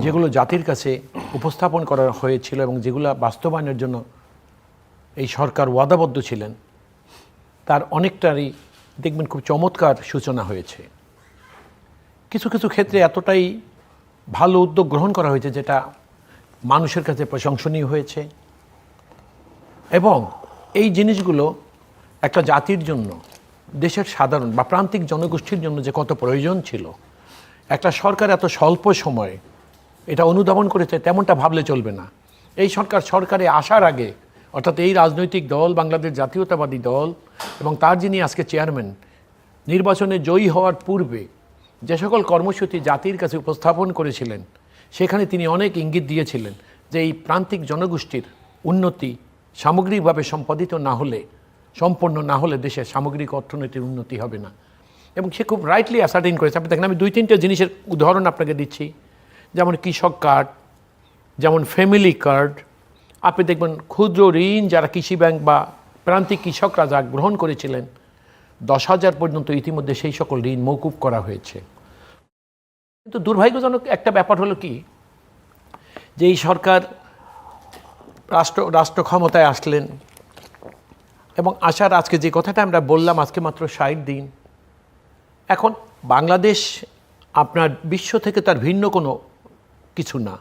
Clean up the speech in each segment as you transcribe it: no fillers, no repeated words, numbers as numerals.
যেগুলো জাতির কাছে উপস্থাপন করা হয়েছিল এবং যেগুলো বাস্তবায়নের জন্য এই সরকার ওয়াদাবদ্ধ ছিলেন, তার অনেকটারই দেখবেন খুব চমৎকার সূচনা হয়েছে। কিছু কিছু ক্ষেত্রে এতটাই ভালো উদ্যোগ গ্রহণ করা হয়েছে যেটা মানুষের কাছে প্রশংসনীয় হয়েছে, এবং এই জিনিসগুলো একটা জাতির জন্য, দেশের সাধারণ বা প্রান্তিক জনগোষ্ঠীর জন্য যে কত প্রয়োজন ছিল, একটা সরকার এত স্বল্প সময়ে এটা অনুধাবন করেছে তেমনটা ভাবলে চলবে না। এই সরকারে আসার আগে, অর্থাৎ এই রাজনৈতিক দল বাংলাদেশ জাতীয়তাবাদী দল এবং তার যিনি আজকে চেয়ারম্যান, নির্বাচনে জয়ী হওয়ার পূর্বে যে সকল কর্মসূচি জাতির কাছে উপস্থাপন করেছিলেন, সেখানে তিনি অনেক ইঙ্গিত দিয়েছিলেন যে এই প্রান্তিক জনগোষ্ঠীর উন্নতি সামগ্রিকভাবে সম্পন্ন না হলে দেশের সামগ্রিক অর্থনীতির উন্নতি হবে না। এবং সে খুব রাইটলি অ্যাসার্টেইন করেছে। আপনি দেখেন, আমি 2-3টে জিনিসের উদাহরণ আপনাকে দিচ্ছি, যেমন কৃষক কার্ড, যেমন ফ্যামিলি কার্ড। আপনি দেখবেন ক্ষুদ্র ঋণ যারা কৃষি ব্যাংক বা প্রান্তিক কৃষকরা যা গ্রহণ করেছিলেন, 10,000 পর্যন্ত ইতিমধ্যে সেই সকল ঋণ মওকুফ করা হয়েছে। কিন্তু দুর্ভাগ্যজনক একটা ব্যাপার হলো কি, যে এই সরকার রাষ্ট্র ক্ষমতায় আসলেন এবং আসার আজকে যে কথাটা আমরা বললাম, আজকে মাত্র 60 দিন। এখন বাংলাদেশ আপনার বিশ্ব থেকে তার ভিন্ন কোনো কিছু না।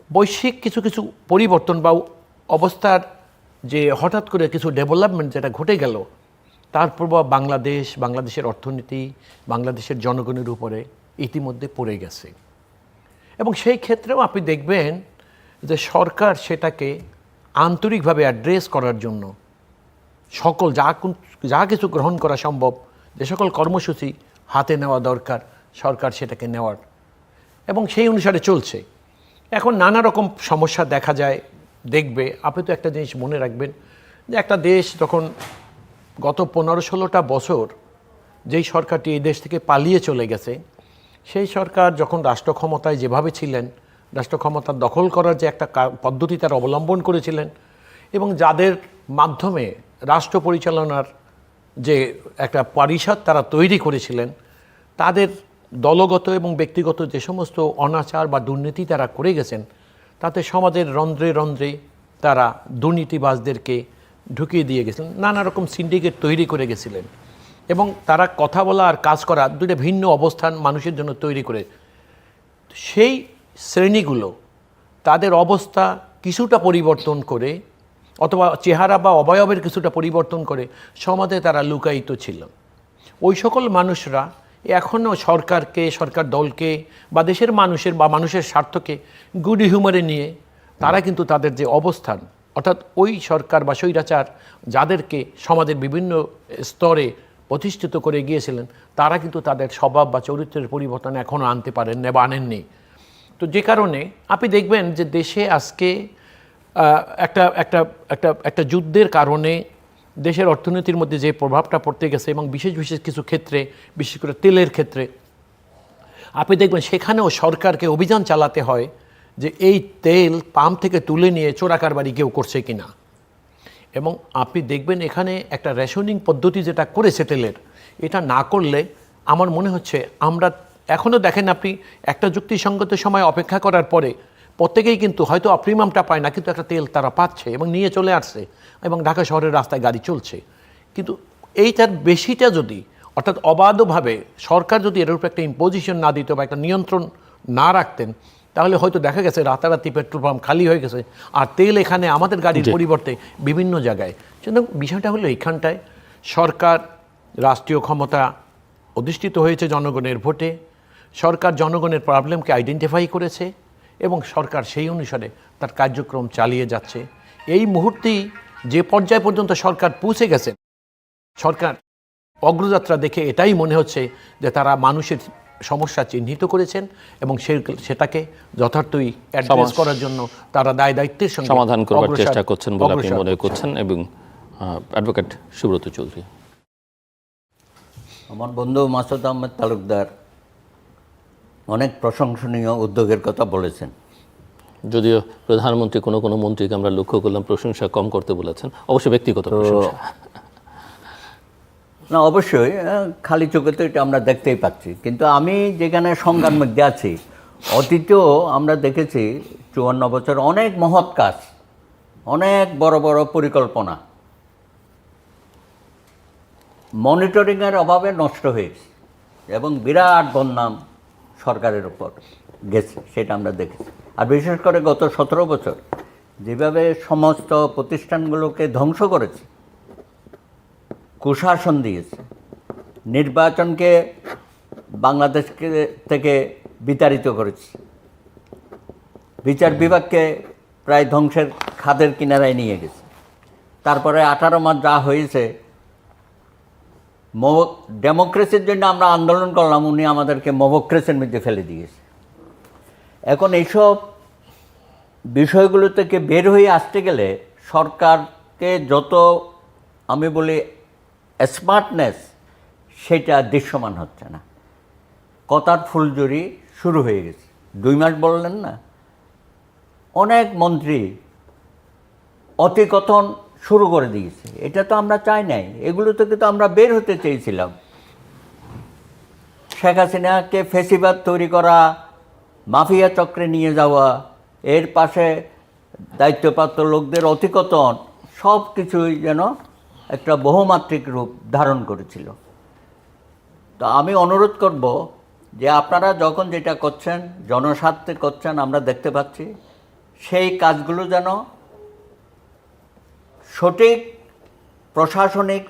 বৈশ্বিক কিছু কিছু পরিবর্তন বা অবস্থার যে হঠাৎ করে কিছু ডেভেলপমেন্ট যেটা ঘটে গেল, তার প্রভাব বাংলাদেশের অর্থনীতি, বাংলাদেশের জনগণের উপরে ইতিমধ্যে পড়ে গেছে। এবং সেই ক্ষেত্রেও আপনি দেখবেন যে সরকার সেটাকে আন্তরিকভাবে অ্যাড্রেস করার জন্য সকল যা কিছু গ্রহণ করা সম্ভব, যে সকল কর্মসূচি হাতে নেওয়া দরকার, সরকার সেটাকে নেওয়ার এবং সেই অনুসারে চলছে। এখন নানা রকম সমস্যা দেখা যায়, দেখবে। আপনি তো একটা জিনিস মনে রাখবেন যে একটা দেশ যখন গত 15-16টা বছর যেই সরকারটি এই দেশ থেকে পালিয়ে চলে গেছে, সেই সরকার যখন রাষ্ট্র ক্ষমতায় যেভাবে ছিলেন, রাষ্ট্র ক্ষমতা দখল করার যে একটা পদ্ধতি তারা অবলম্বন করেছিলেন এবং যাদের মাধ্যমে রাষ্ট্র পরিচালনার যে একটা পরিষদ তারা তৈরি করেছিলেন, তাদের দলগত এবং ব্যক্তিগত যে সমস্ত অনাচার বা দুর্নীতি তারা করে গেছেন, তাতে সমাজের রন্ধ্রে রন্ধ্রে তারা দুর্নীতিবাজদেরকে ঢুকিয়ে দিয়ে গেছিলেন, নানা রকম সিন্ডিকেট তৈরি করে গেছিলেন এবং তারা কথা বলা আর কাজ করা দুটো ভিন্ন অবস্থান মানুষের জন্য তৈরি করে। সেই শ্রেণীগুলো তাদের অবস্থা কিছুটা পরিবর্তন করে অথবা চেহারা বা অবয়বের কিছুটা পরিবর্তন করে সমাজে তারা লুকায়িত ছিল। ওই সকল মানুষরা এখনও সরকার দলকে বা দেশের মানুষের স্বার্থকে গুড হিউমারে নিয়ে তারা কিন্তু তাদের যে অবস্থান, অর্থাৎ ওই সরকার বা স্বৈরাচার যাদেরকে সমাজের বিভিন্ন স্তরে প্রতিষ্ঠিত করে গিয়েছিলেন, তারা কিন্তু তাদের স্বভাব বা চরিত্রের পরিবর্তন এখনও আনতে পারেন না বা আনেননি। তো যে কারণে আপনি দেখবেন যে দেশে আজকে একটা যুদ্ধের কারণে দেশের অর্থনীতির মধ্যে যে প্রভাবটা পড়তে গেছে এবং বিশেষ কিছু ক্ষেত্রে, বিশেষ করে তেলের ক্ষেত্রে আপনি দেখবেন সেখানেও সরকারকে অভিযান চালাতে হয় যে এই তেল পাম্প থেকে তুলে নিয়ে চোরাকারবারি কেউ করছে কিনা। এবং আপনি দেখবেন এখানে একটা রেশনিং পদ্ধতি যেটা করেছে তেলের, এটা না করলে আমার মনে হচ্ছে আমরা এখনও দেখেন, আপনি একটা যুক্তিসঙ্গত সময় অপেক্ষা করার পরে প্রত্যেকেই কিন্তু হয়তো অপ্রিমিয়ামটা পায় না, কিন্তু একটা তেল তারা পাচ্ছে এবং নিয়ে চলে আসছে এবং ঢাকা শহরের রাস্তায় গাড়ি চলছে। কিন্তু এইটার বেশিটা যদি, অর্থাৎ অবাধভাবে সরকার যদি এর উপর একটা ইম্পোজিশন না দিত বা একটা নিয়ন্ত্রণ না রাখতেন, তাহলে হয়তো দেখা গেছে রাতারাতি পেট্রোল পাম্প খালি হয়ে গেছে আর তেল এখানে আমাদের গাড়ির পরিবর্তে বিভিন্ন জায়গায়। সুতরাং বিষয়টা হলো এইখানটায় সরকার রাষ্ট্রীয় ক্ষমতা অধিষ্ঠিত হয়েছে জনগণের ভোটে, সরকার জনগণের প্রবলেমকে আইডেন্টিফাই করেছে এবং সরকার সেই অনুসারে তার কার্যক্রম চালিয়ে যাচ্ছে। এই মুহূর্তেই যে পর্যায় পর্যন্ত সরকার পৌঁছে গেছে, সরকার অগ্রযাত্রা দেখে এটাই মনে হচ্ছে যে তারা মানুষের সমস্যা চিহ্নিত করেছেন এবং সেটাকে যথার্থই অ্যাড্রেস করার জন্য তারা দায়িত্বের সঙ্গে সমাধান করার চেষ্টা করছেন বলে আপনি মনে করছেন। এবং অ্যাডভোকেট সুব্রত চৌধুরী, আমার বন্ধু মাসুদ আহমেদ তালুকদার অনেক প্রশংসনীয় উদ্যোগের কথা বলেছেন। যদিও প্রধানমন্ত্রী কোনো মন্ত্রীকে আমরা লক্ষ্য করলাম প্রশংসা কম করতে বলেছেন, অবশ্য ব্যক্তিগত প্রশংসা না, অবশ্যই খালি চোখে তো এটা আমরা দেখতেই পাচ্ছি। কিন্তু আমি যেখানে সংজ্ঞার মধ্যে আছি অতীতেও আমরা দেখেছি 54 বছর অনেক মহৎ কাজ, অনেক বড় বড় পরিকল্পনা মনিটরিংয়ের অভাবে নষ্ট হয়েছে এবং বিরাট বদনাম সরকারের উপর গেছে, সেটা আমরা দেখেছি। আর বিশেষ করে গত 17 বছর যেভাবে সমস্ত প্রতিষ্ঠানগুলোকে ধ্বংস করেছে, কুশাসন দিয়েছে, নির্বাচনকে বাংলাদেশকে থেকে বিতাড়িত করেছে, বিচার বিভাগকে প্রায় ধ্বংসের খাদের কিনারায় নিয়ে গেছে। তারপরে 18 মাস যা হয়েছে, ডেমোক্রেসির জন্য আমরা আন্দোলন করলাম, উনি আমাদেরকে মবক্রেসির মধ্যে ফেলে দিয়েছে। এখন এইসব বিষয়গুলো থেকে বের হয়ে আসতে গেলে সরকারকে যত আমি বলি স্মার্টনেস, সেটা দৃশ্যমান হচ্ছে না। কথার ফুলঝুরি শুরু হয়ে গেছে। 2 মাস বললেন না, অনেক মন্ত্রী অতিকথন শুরু করে দিয়েছে। এটা তো আমরা চাই নাই, এগুলো থেকে তো আমরা বের হতে চেয়েছিলাম। শেখ হাসিনাকে ফেসিবাদ তৈরি করা, মাফিয়া চক্রে নিয়ে যাওয়া, এর পাশে দায়িত্বপ্রাপ্ত লোকদের অতিকথন, সব কিছুই যেন একটা বহুমাত্রিক রূপ ধারণ করেছিল। তো আমি অনুরোধ করব যে আপনারা যখন যেটা করছেন, জনস্বার্থে করছেন, আমরা দেখতে পাচ্ছি, সেই কাজগুলো যেন সঠিক প্রশাসনিক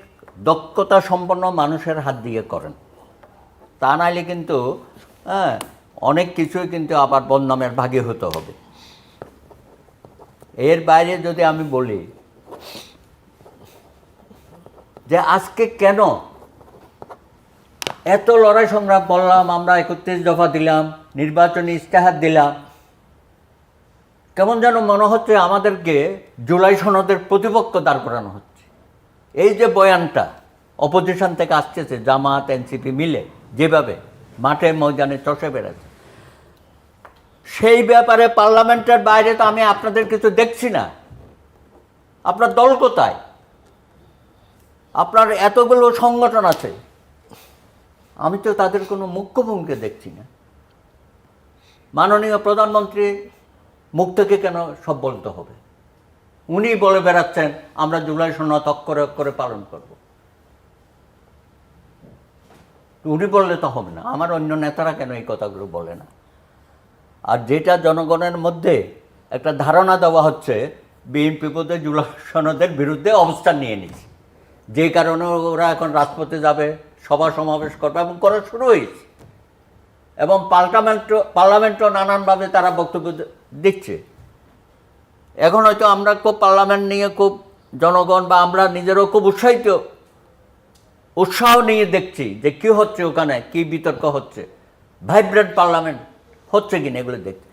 দক্ষতা সম্পন্ন মানুষের হাত দিয়ে করেন। তা নাইলে কিন্তু অনেক কিছুই কিন্তু আবার বদনামের ভাগী হতে হবে। এর বাইরে যদি আমি বলি যে আজকে কেন এত লড়াই সংগ্রাম করলাম, আমরা 31 দফা দিলাম, নির্বাচনী ইস্তেহার দিলাম, কেমন যেন মনে হচ্ছে আমাদেরকে জুলাই সনদের প্রতিপক্ষ দাঁড় করানো হচ্ছে। এই যে বয়ানটা অপোজিশন থেকে আসতেছে, জামাত এনসিপি মিলে যেভাবে মাঠে ময়দানে চষে বেড়াচ্ছে, সেই ব্যাপারে পার্লামেন্টের বাইরে তো আমি আপনাদের কিছু দেখছি না। আপনার দল কোথায়? আপনার এতগুলো সংগঠন আছে, আমি তো তাদের কোনো মুখ্যভূমিকা দেখছি না। মাননীয় প্রধানমন্ত্রী মুখ থেকে কেন সব বলতে হবে? উনি বলে বেড়াচ্ছেন আমরা জুলাই সনদ অক্ষরে অক্ষরে পালন করব। উনি বললে তো হবে না, আমার অন্য নেতারা কেন এই কথাগুলো বলে না? আর যেটা জনগণের মধ্যে একটা ধারণা দেওয়া হচ্ছে, বিএনপি বোধহয় জুলাই সনদের বিরুদ্ধে অবস্থান নিয়ে নিচ্ছে, যে কারণে ওরা এখন রাজপথে যাবে, সভা সমাবেশ করবে এবং করা শুরু হয়েছে। এবং পার্লামেন্টও নানানভাবে তারা বক্তব্য দিচ্ছে। এখন হয়তো আমরা খুব পার্লামেন্ট নিয়ে খুব জনগণ বা আমরা নিজেরাও খুব উৎসাহ নিয়ে দেখছি যে কী হচ্ছে ওখানে, কী বিতর্ক হচ্ছে, ভাইব্রেন্ট পার্লামেন্ট হচ্ছে কিনা এগুলো দেখছি।